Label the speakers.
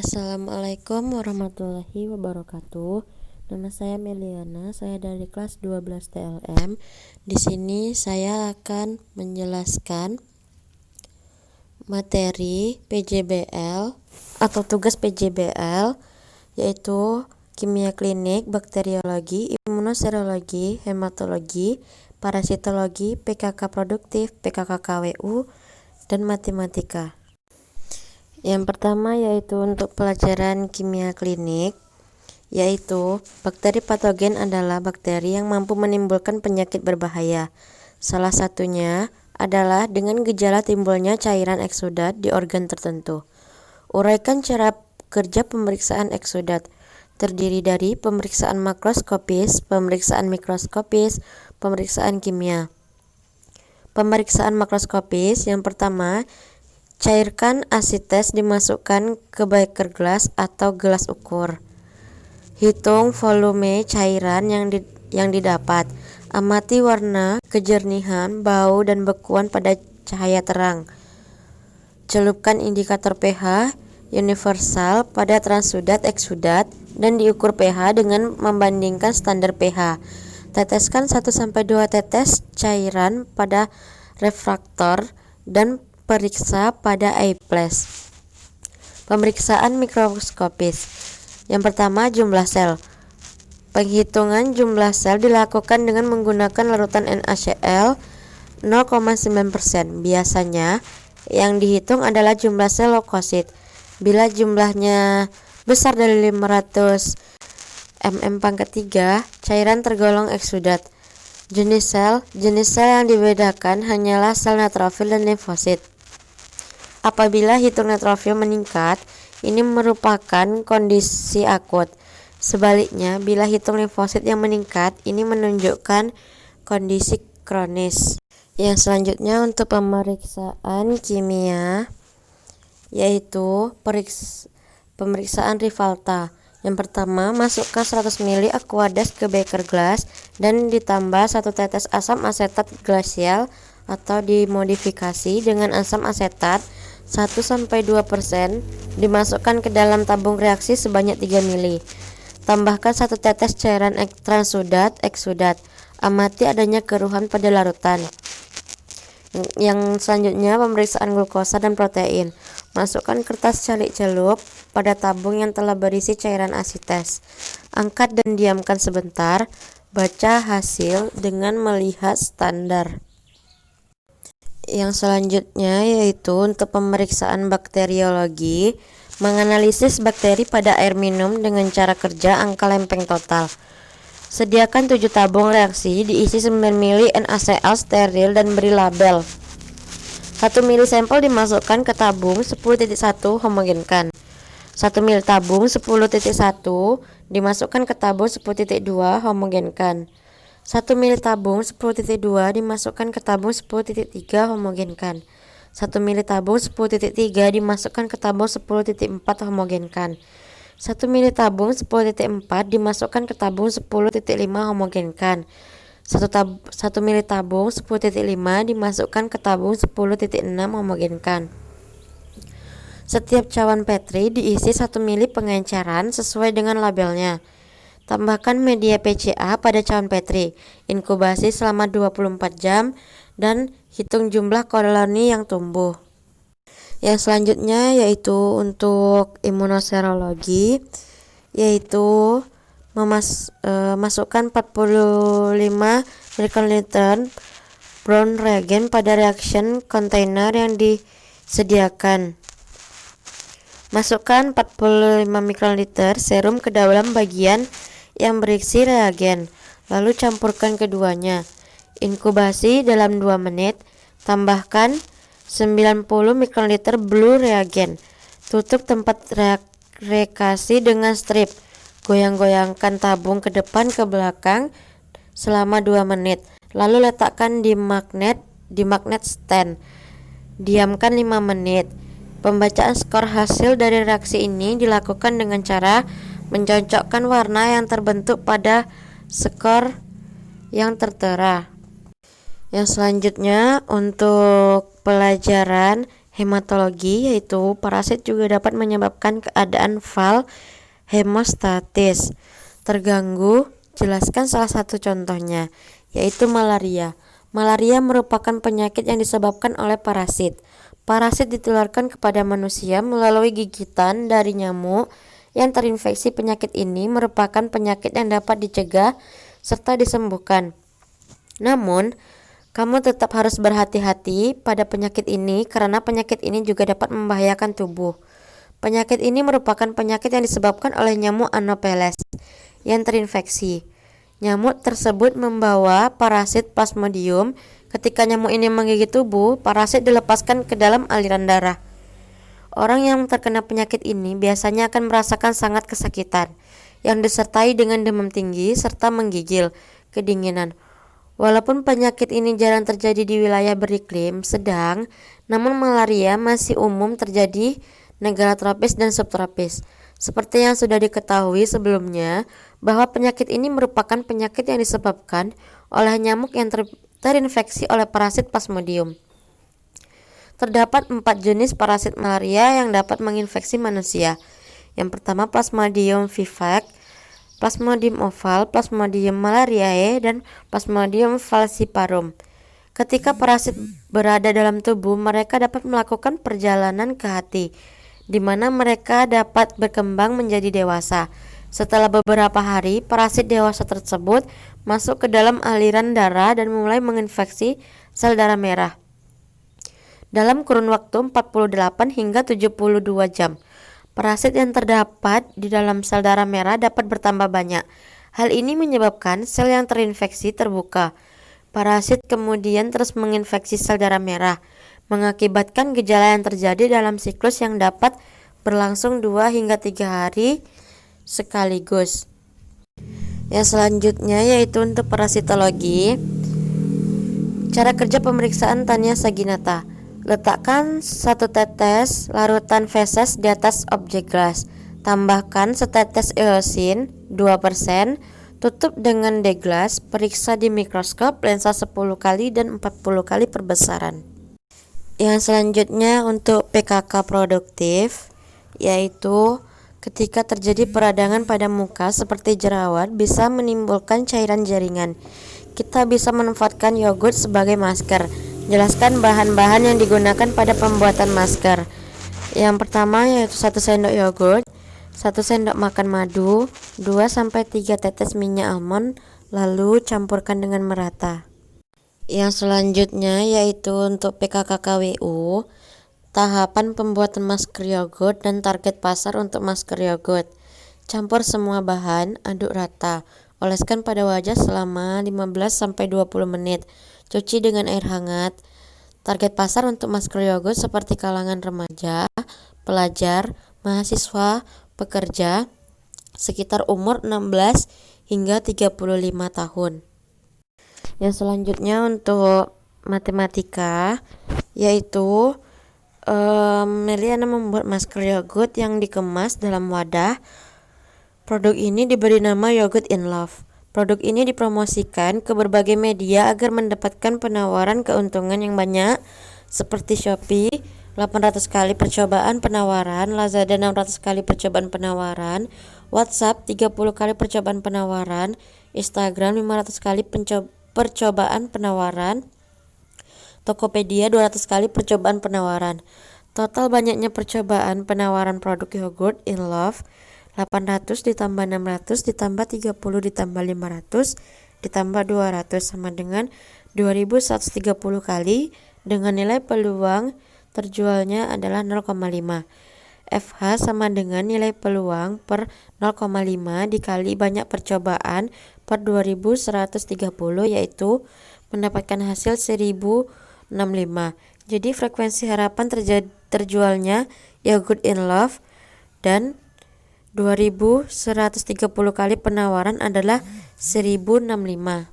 Speaker 1: Assalamualaikum warahmatullahi wabarakatuh. Nama saya Meliana, saya dari kelas 12 TLM. Di sini saya akan menjelaskan materi PJBL atau tugas PJBL, yaitu kimia klinik, bakteriologi, imunoserologi, hematologi, parasitologi, PKK produktif, PKK KWU, dan matematika. Yang pertama yaitu untuk pelajaran kimia klinik, yaitu bakteri patogen adalah bakteri yang mampu menimbulkan penyakit berbahaya. Salah satunya adalah dengan gejala timbulnya cairan eksudat di organ tertentu. Uraikan cara kerja pemeriksaan eksudat. Terdiri dari pemeriksaan makroskopis, pemeriksaan mikroskopis, pemeriksaan kimia. Pemeriksaan makroskopis yang pertama, cairkan asites dimasukkan ke beker gelas atau gelas ukur. Hitung volume cairan yang didapat. Amati warna, kejernihan, bau, dan bekuan pada cahaya terang. Celupkan indikator pH universal pada transudat eksudat dan diukur pH dengan membandingkan standar pH. Teteskan 1-2 tetes cairan pada refraktor dan periksa pada eyeflash. Pemeriksaan mikroskopis. Yang pertama, jumlah sel. Penghitungan jumlah sel dilakukan dengan menggunakan larutan NaCl 0,9%. Biasanya yang dihitung adalah jumlah sel leukosit. Bila jumlahnya besar dari 500 mm², cairan tergolong eksudat. Jenis sel yang dibedakan hanyalah sel neutrofil dan limfosit. Apabila hitung neutrofil meningkat, ini merupakan kondisi akut. Sebaliknya, bila hitung limfosit yang meningkat, ini menunjukkan kondisi kronis. Yang selanjutnya untuk pemeriksaan kimia, yaitu pemeriksaan Rivalta. Yang pertama, masukkan 100 ml Aquades ke beker gelas dan ditambah 1 tetes asam asetat glasial atau dimodifikasi dengan asam asetat 1-2%, dimasukkan ke dalam tabung reaksi sebanyak 3 ml. Tambahkan 1 tetes cairan transudat eksudat. Amati adanya keruhan pada larutan. Yang selanjutnya, pemeriksaan glukosa dan protein. Masukkan kertas calik celup pada tabung yang telah berisi cairan asites. Angkat dan diamkan sebentar. Baca hasil dengan melihat standar. Yang selanjutnya yaitu untuk pemeriksaan bakteriologi, menganalisis bakteri pada air minum dengan cara kerja angka lempeng total. Sediakan 7 tabung reaksi diisi 9 ml NaCl steril dan beri label. 1 ml sampel dimasukkan ke tabung 10.1 homogenkan. 1 ml tabung 10.1 dimasukkan ke tabung 10.2 homogenkan. 1 ml tabung 10.2 dimasukkan ke tabung 10.3 homogenkan. 1 ml tabung 10.3 dimasukkan ke tabung 10.4 homogenkan. 1 ml tabung 10.4 dimasukkan ke tabung 10.5 homogenkan. 1 ml tabung 10.5 dimasukkan ke tabung 10.6 homogenkan. Setiap cawan Petri diisi 1 ml pengenceran sesuai dengan labelnya. Tambahkan media PCA pada cawan Petri, inkubasi selama 24 jam, dan hitung jumlah koloni yang tumbuh. Yang selanjutnya yaitu untuk imunoserologi, yaitu masukkan 45 ml brown reagent pada reaction container yang disediakan. Masukkan 45 ml serum ke dalam bagian yang berisi reagen, lalu campurkan keduanya. Inkubasi dalam 2 menit. Tambahkan 90 ml blue reagen. Tutup tempat reaksi dengan strip. Goyang-goyangkan tabung ke depan ke belakang selama 2 menit. Lalu letakkan di magnet stand. Diamkan 5 menit. Pembacaan skor hasil dari reaksi ini dilakukan dengan cara mencocokkan warna yang terbentuk pada skor yang tertera. Yang selanjutnya untuk pelajaran Hematologi, yaitu parasit juga dapat menyebabkan keadaan fal hemostatis terganggu. Jelaskan salah satu contohnya, yaitu malaria. Malaria merupakan penyakit yang disebabkan oleh parasit. Parasit ditularkan kepada manusia melalui gigitan dari nyamuk yang terinfeksi. Penyakit ini merupakan penyakit yang dapat dicegah serta disembuhkan. Namun, kamu tetap harus berhati-hati pada penyakit ini karena penyakit ini juga dapat membahayakan tubuh. Penyakit ini merupakan penyakit yang disebabkan oleh nyamuk Anopheles yang terinfeksi. Nyamuk tersebut membawa parasit Plasmodium. Ketika nyamuk ini menggigit tubuh, parasit dilepaskan ke dalam aliran darah. Orang yang terkena penyakit ini biasanya akan merasakan sangat kesakitan, yang disertai dengan demam tinggi serta menggigil, kedinginan. Walaupun penyakit ini jarang terjadi di wilayah beriklim sedang, namun malaria masih umum terjadi negara tropis dan subtropis. Seperti yang sudah diketahui sebelumnya, bahwa penyakit ini merupakan penyakit yang disebabkan oleh nyamuk yang terinfeksi oleh parasit Plasmodium. Terdapat 4 jenis parasit malaria yang dapat menginfeksi manusia. Yang pertama Plasmodium vivax, Plasmodium ovale, Plasmodium malariae, dan Plasmodium falciparum. Ketika parasit berada dalam tubuh, mereka dapat melakukan perjalanan ke hati, di mana mereka dapat berkembang menjadi dewasa. Setelah beberapa hari, parasit dewasa tersebut masuk ke dalam aliran darah dan mulai menginfeksi sel darah merah. Dalam kurun waktu 48 hingga 72 jam, parasit yang terdapat di dalam sel darah merah dapat bertambah banyak. Hal ini menyebabkan sel yang terinfeksi terbuka. Parasit kemudian terus menginfeksi sel darah merah, mengakibatkan gejala yang terjadi dalam siklus yang dapat berlangsung 2 hingga 3 hari sekaligus. Yang selanjutnya yaitu untuk parasitologi. Cara kerja pemeriksaan Tania Saginata. Letakkan 1 tetes larutan feses di atas objek gelas. Tambahkan setetes eosin 2%. Tutup dengan deglas. Periksa di mikroskop lensa 10 kali dan 40 kali perbesaran. Yang selanjutnya untuk PKK produktif, yaitu ketika terjadi peradangan pada muka seperti jerawat bisa menimbulkan cairan jaringan. Kita bisa memanfaatkan yogurt sebagai masker. Jelaskan bahan-bahan yang digunakan pada pembuatan masker. Yang pertama yaitu 1 sendok yogurt, 1 sendok makan madu, 2-3 tetes minyak almond, lalu campurkan dengan merata. Yang selanjutnya yaitu untuk PKKKWU, tahapan pembuatan masker yogurt dan target pasar untuk masker yogurt. Campur semua bahan, aduk rata. Oleskan pada wajah selama 15-20 menit. Cuci dengan air hangat. Target pasar untuk masker yogurt seperti kalangan remaja, pelajar, mahasiswa, pekerja, sekitar umur 16 hingga 35 tahun. Yang selanjutnya untuk matematika, yaitu Meliana membuat masker yogurt yang dikemas dalam wadah. Produk ini diberi nama Yogurt in Love. Produk ini dipromosikan ke berbagai media agar mendapatkan penawaran keuntungan yang banyak seperti Shopee 800 kali percobaan penawaran, Lazada 600 kali percobaan penawaran, WhatsApp 30 kali percobaan penawaran, Instagram 500 kali percobaan penawaran, Tokopedia 200 kali percobaan penawaran. Total banyaknya percobaan penawaran produk Yogurt in Love 800 ditambah 600 ditambah 30 ditambah 500 ditambah 200 sama dengan 2130 kali dengan nilai peluang terjualnya adalah 0,5. FH sama dengan nilai peluang per 0,5 dikali banyak percobaan per 2130 yaitu mendapatkan hasil 1065. Jadi frekuensi harapan terjualnya Yogurt in Love dan 2130 kali penawaran adalah 1065.